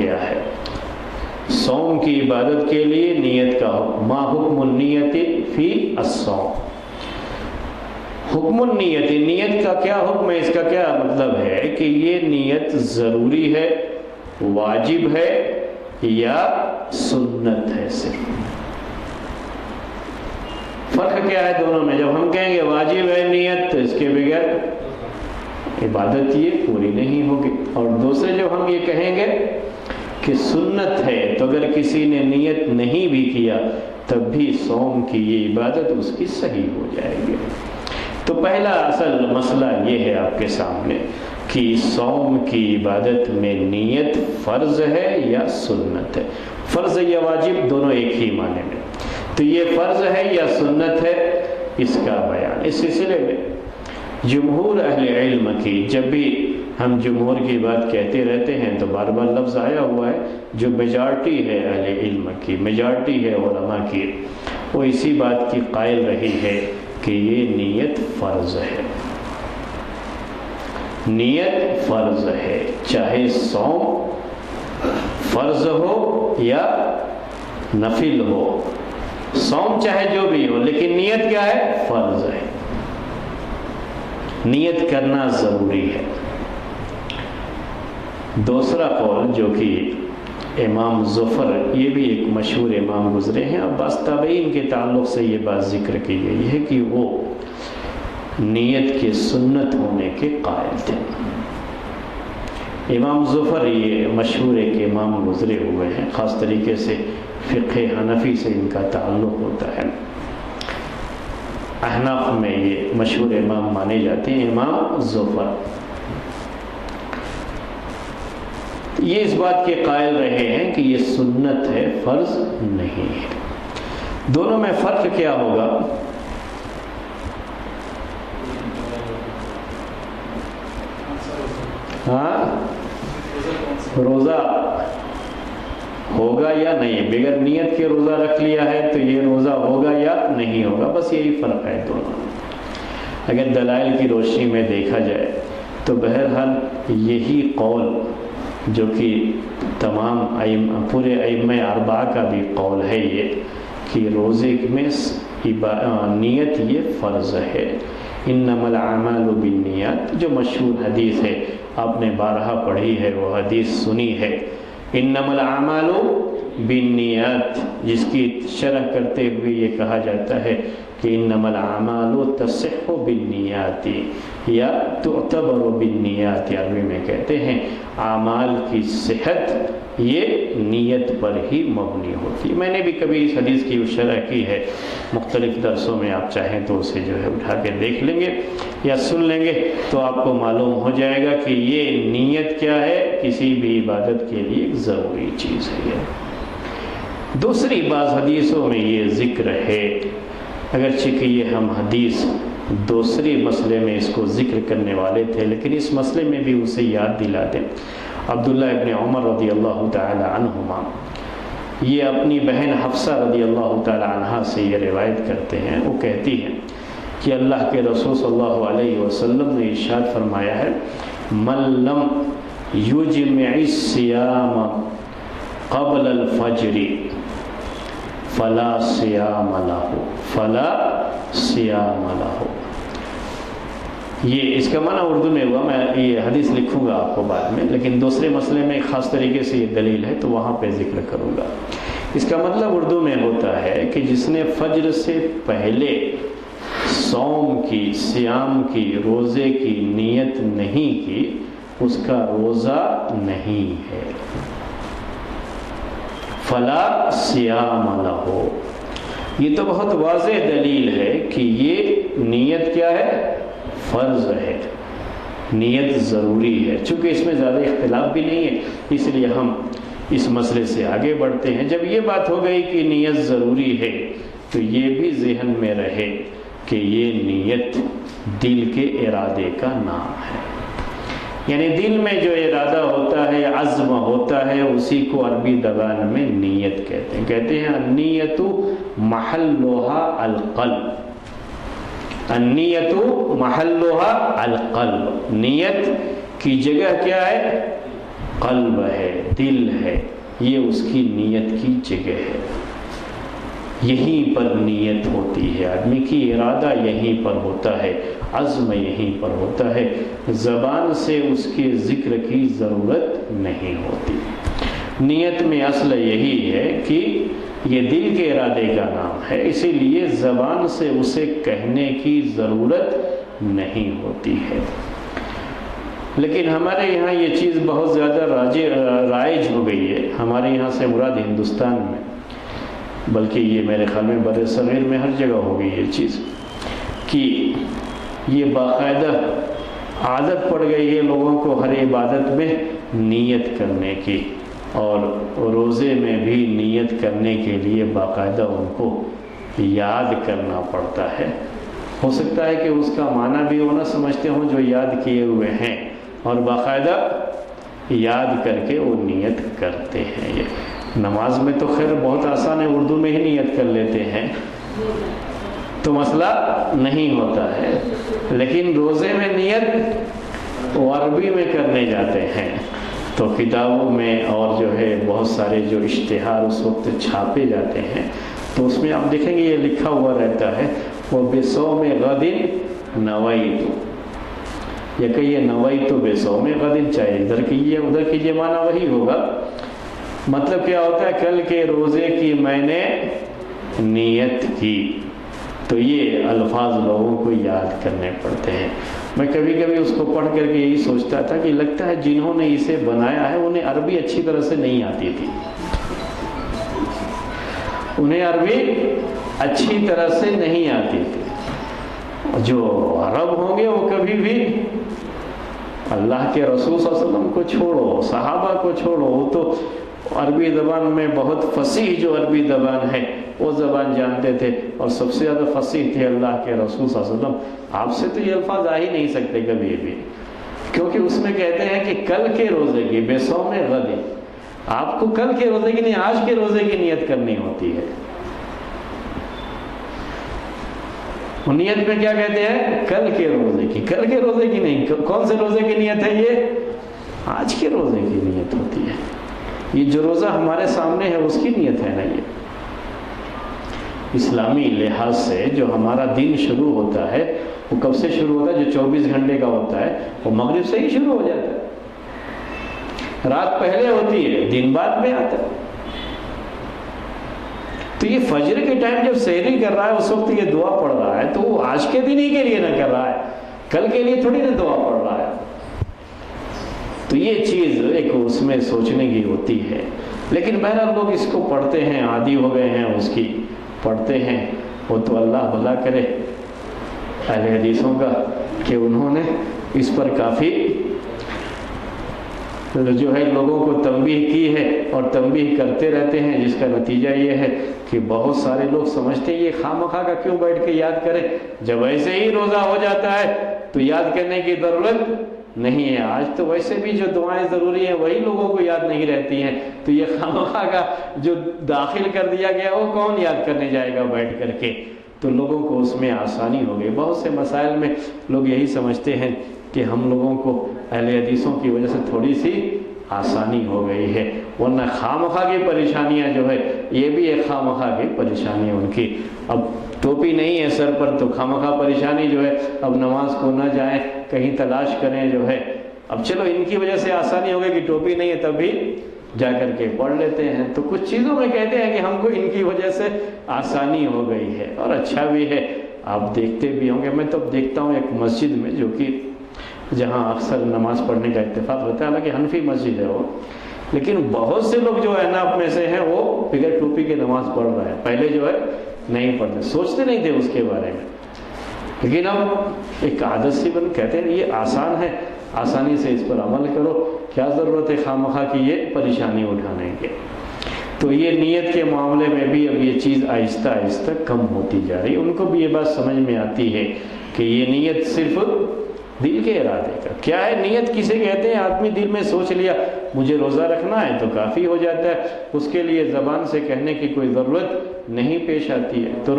کیا ہے؟ صوم کی عبادت کے لیے نیت کا حکم. ما حکم النیت فی الصوم؟ حکم النیت، نیت کا کیا حکم ہے؟ اس کا کیا مطلب ہے کہ یہ نیت ضروری ہے، واجب ہے یا سنت ہے؟ صرف فرق کیا ہے دونوں میں؟ جب ہم کہیں گے واجب ہے نیت تو اس کے بغیر عبادت یہ پوری نہیں ہوگی، اور دوسرے جب ہم یہ کہیں گے کہ سنت ہے تو اگر کسی نے نیت نہیں بھی کیا تب بھی صوم کی یہ عبادت اس کی صحیح ہو جائے گی. تو پہلا اصل مسئلہ یہ ہے آپ کے سامنے کہ صوم کی عبادت میں نیت فرض ہے یا سنت ہے. فرض یا واجب دونوں ایک ہی معنی میں، تو یہ فرض ہے یا سنت ہے اس کا بیان. اس سلسلے میں جمہور اہل علم کی، جب بھی ہم جمہور کی بات کہتے رہتے ہیں تو بار بار لفظ آیا ہوا ہے، جو میجارٹی ہے اہل علم کی، میجارٹی ہے علماء کی، وہ اسی بات کی قائل رہی ہے کہ یہ نیت فرض ہے. نیت فرض ہے، چاہے صوم فرض ہو یا نفل ہو، صوم چاہے جو بھی ہو، لیکن نیت کیا ہے؟ فرض ہے. نیت کرنا ضروری ہے. دوسرا قول جو کہ امام ظفر، یہ بھی ایک مشہور امام گزرے ہیں، اور بعض تابعین کے تعلق سے یہ بات ذکر کی گئی ہے کہ وہ نیت کے سنت ہونے کے قائل تھے. امام ظفر یہ مشہور ایک امام گزرے ہوئے ہیں، خاص طریقے سے فقہ حنفی سے ان کا تعلق ہوتا ہے. احناف میں یہ مشہور امام مانے جاتے ہیں، امام ظفر. یہ اس بات کے قائل رہے ہیں کہ یہ سنت ہے، فرض نہیں ہے. دونوں میں فرق کیا ہوگا؟ روزہ ہوگا یا نہیں، بغیر نیت کے روزہ رکھ لیا ہے تو یہ روزہ ہوگا یا نہیں ہوگا، بس یہی فرق ہے دونوں. اگر دلائل کی روشنی میں دیکھا جائے تو بہرحال یہی قول جو کہ تمام پورے ائمہ اربعہ کا بھی قول ہے یہ کہ روزے میں نیت یہ فرض ہے. انما الاعمال بالنیات، جو مشہور حدیث ہے، آپ نے بارہا پڑھی ہے، وہ حدیث سنی ہے، انما الاعمال بالنیات، جس کی شرح کرتے ہوئے یہ کہا جاتا ہے کہ انما الاعمال تصح بالنیات یا تعتبر بالنیات، عربی میں کہتے ہیں اعمال کی صحت یہ نیت پر ہی مبنی ہوتی. میں نے بھی کبھی اس حدیث کی شرح کی ہے مختلف درسوں میں، آپ چاہیں تو اسے جو ہے اٹھا کے دیکھ لیں گے یا سن لیں گے تو آپ کو معلوم ہو جائے گا کہ یہ نیت کیا ہے، کسی بھی عبادت کے لیے ایک ضروری چیز ہے. دوسری بعض حدیثوں میں یہ ذکر ہے، اگرچہ کہ یہ ہم حدیث دوسری مسئلے میں اس کو ذکر کرنے والے تھے، لیکن اس مسئلے میں بھی اسے یاد دلا دیں. عبداللہ ابن عمر رضی اللہ تعالی عنہما یہ اپنی بہن حفصہ رضی اللہ تعالی عنہا سے یہ روایت کرتے ہیں. وہ کہتی ہیں کہ اللہ کے رسول صلی اللہ علیہ وسلم نے ارشاد فرمایا ہے، من لم یجمع الصیام قبل الفجر فلا صیام له، فلا صیام له. یہ اس کا معنی اردو میں ہوا، میں یہ حدیث لکھوں گا آپ کو بعد میں، لیکن دوسرے مسئلے میں خاص طریقے سے یہ دلیل ہے تو وہاں پہ ذکر کروں گا. اس کا مطلب اردو میں ہوتا ہے کہ جس نے فجر سے پہلے صوم کی، صیام کی، روزے کی نیت نہیں کی، اس کا روزہ نہیں ہے. فلا صیام لہ، یہ تو بہت واضح دلیل ہے کہ یہ نیت کیا ہے؟ فرض ہے، نیت ضروری ہے. چونکہ اس میں زیادہ اختلاف بھی نہیں ہے اس لیے ہم اس مسئلے سے آگے بڑھتے ہیں. جب یہ بات ہو گئی کہ نیت ضروری ہے تو یہ بھی ذہن میں رہے کہ یہ نیت دل کے ارادے کا نام ہے. یعنی دل میں جو ارادہ ہوتا ہے، عزم ہوتا ہے، اسی کو عربی زبان میں نیت کہتے ہیں. کہتے ہیں النیت محلها القلب، النیت محلها القلب، نیت کی جگہ کیا ہے؟ قلب ہے، دل ہے، یہ اس کی نیت کی جگہ ہے، یہیں پر نیت ہوتی ہے، آدمی کی ارادہ یہیں پر ہوتا ہے، عزم یہیں پر ہوتا ہے، زبان سے اس کے ذکر کی ضرورت نہیں ہوتی۔ نیت میں اصل یہی ہے کہ یہ دل کے ارادے کا نام ہے، اسی لیے زبان سے اسے کہنے کی ضرورت نہیں ہوتی ہے۔ لیکن ہمارے یہاں یہ چیز بہت زیادہ رائج ہو گئی ہے، ہمارے یہاں سے مراد ہندوستان میں، بلکہ یہ میرے خیال میں بر صغیر میں ہر جگہ ہو گئی یہ چیز، کہ یہ باقاعدہ عادت پڑ گئی ہے لوگوں کو ہر عبادت میں نیت کرنے کی، اور روزے میں بھی نیت کرنے کے لیے باقاعدہ ان کو یاد کرنا پڑتا ہے۔ ہو سکتا ہے کہ اس کا معنی بھی وہ نہ سمجھتے ہوں جو یاد کیے ہوئے ہیں، اور باقاعدہ یاد کر کے وہ نیت کرتے ہیں۔ یہ نماز میں تو خیر بہت آسان ہے، اردو میں ہی نیت کر لیتے ہیں تو مسئلہ نہیں ہوتا ہے، لیکن روزے میں نیت وہ عربی میں کرنے جاتے ہیں، تو کتابوں میں اور جو ہے بہت سارے جو اشتہار اس وقت چھاپے جاتے ہیں تو اس میں آپ دیکھیں گے یہ لکھا ہوا رہتا ہے، وہ بصوم غد نویت، یا کہیے نویت بصوم غد، چاہے ادھر کیجیے ادھر کیجیے، معنی وہی ہوگا۔ مطلب کیا ہوتا ہے؟ کل کے روزے کی میں نے نیت کی۔ تو یہ الفاظ لوگوں کو یاد کرنے پڑتے ہیں۔ میں کبھی کبھی اس کو پڑھ کر کے یہی سوچتا تھا کہ لگتا ہے جنہوں نے اسے بنایا ہے انہیں عربی اچھی طرح سے نہیں آتی تھی، انہیں عربی اچھی طرح سے نہیں آتی تھی۔ جو عرب ہوں گے وہ کبھی بھی اللہ کے رسول صلی اللہ علیہ وسلم کو چھوڑو، صحابہ کو چھوڑو، وہ تو عربی زبان میں بہت فصیح جو عربی زبان ہے وہ زبان جانتے تھے، اور سب سے زیادہ فصیح تھے اللہ کے رسول صلی اللہ علیہ وسلم۔ آپ سے تو یہ الفاظ آ ہی نہیں سکتے کبھی بھی، کیونکہ اس میں کہتے ہیں کہ کل کے روزے کی بصوم غد، آپ کو کل کے روزے کی نہیں آج کے روزے کی نیت کرنی ہوتی ہے۔ نیت میں کیا کہتے ہیں؟ کل کے روزے کی، کل کے روزے کی نہیں، کون سے روزے کی نیت ہے؟ یہ آج کے روزے کی نیت ہوتی ہے۔ یہ جو روزہ ہمارے سامنے ہے اس کی نیت ہے نا۔ یہ اسلامی لحاظ سے جو ہمارا دن شروع ہوتا ہے وہ کب سے شروع ہوتا ہے؟ جو 24 گھنٹے کا ہوتا ہے وہ مغرب سے ہی شروع ہو جاتا ہے، رات پہلے ہوتی ہے، دن بعد میں آتا ہے۔ تو یہ فجر کے ٹائم جب سحری کر رہا ہے اس وقت یہ دعا پڑھ رہا ہے تو وہ آج کے دن ہی کے لیے نہ کر رہا ہے، کل کے لیے تھوڑی نہ دعا پڑھ رہا ہے۔ تو یہ چیز ایک اس میں سوچنے کی ہوتی ہے، لیکن بہرحال لوگ اس کو پڑھتے ہیں، عادی ہو گئے ہیں اس کی، پڑھتے ہیں۔ وہ تو اللہ بھلا کرے اہل حدیثوں کا کہ انہوں نے اس پر کافی جو ہے لوگوں کو تنبیہ کی ہے اور تنبیہ کرتے رہتے ہیں، جس کا نتیجہ یہ ہے کہ بہت سارے لوگ سمجھتے ہیں یہ خواہ کا کیوں بیٹھ کے یاد کریں، جب ایسے ہی روزہ ہو جاتا ہے تو یاد کرنے کی ضرورت نہیں ہے۔ آج تو ویسے بھی جو دعائیں ضروری ہیں وہی لوگوں کو یاد نہیں رہتی ہیں، تو یہ خواہ کا جو داخل کر دیا گیا وہ کون یاد کرنے جائے گا بیٹھ کر کے؟ تو لوگوں کو اس میں آسانی ہو گئی۔ بہت سے مسائل میں لوگ یہی سمجھتے ہیں کہ ہم لوگوں کو اہل حدیثوں کی وجہ سے تھوڑی سی آسانی ہو گئی ہے، ورنہ خواہ کی پریشانیاں جو ہے یہ بھی ایک خواہ کی پریشانی ہے ان کی۔ اب ٹوپی نہیں ہے سر پر تو خواہ پریشانی جو ہے اب نماز کو نہ جائیں، کہیں تلاش کریں جو ہے۔ اب چلو ان کی وجہ سے آسانی ہو گئی کہ ٹوپی نہیں ہے تب بھی جا کر کے پڑھ لیتے ہیں، تو کچھ چیزوں میں کہتے ہیں کہ ہم کو ان کی وجہ سے آسانی ہو گئی ہے، اور اچھا بھی ہے۔ آپ دیکھتے بھی ہوں گے، میں تو دیکھتا ہوں ایک مسجد میں جو کہ جہاں اکثر نماز پڑھنے کا اتفاق ہوتا ہے، حالانکہ حنفی مسجد ہے وہ، لیکن بہت سے لوگ جو احناف میں سے ہیں وہ بغیر ٹوپی کے نماز پڑھ رہے ہیں، پہلے جو ہے نہیں پڑھتے، سوچتے نہیں تھے اس کے بارے میں، لیکن اب ایک عادت سی بن، کہتے ہیں یہ آسان ہے، آسانی سے اس پر عمل کرو، کیا ضرورت ہے خواہ کی یہ پریشانی اٹھانے کے۔ تو یہ نیت کے معاملے میں بھی اب یہ چیز آہستہ آہستہ کم ہوتی جا رہی ہے، ان کو بھی یہ بات سمجھ میں آتی ہے کہ یہ نیت صرف دل کے ارادے کا کیا ہے۔ نیت کسے کہتے ہیں؟ آدمی دل میں سوچ لیا مجھے روزہ رکھنا ہے تو کافی ہو جاتا ہے، اس کے لیے زبان سے کہنے کی کوئی ضرورت نہیں پیش آتی ہے۔ تو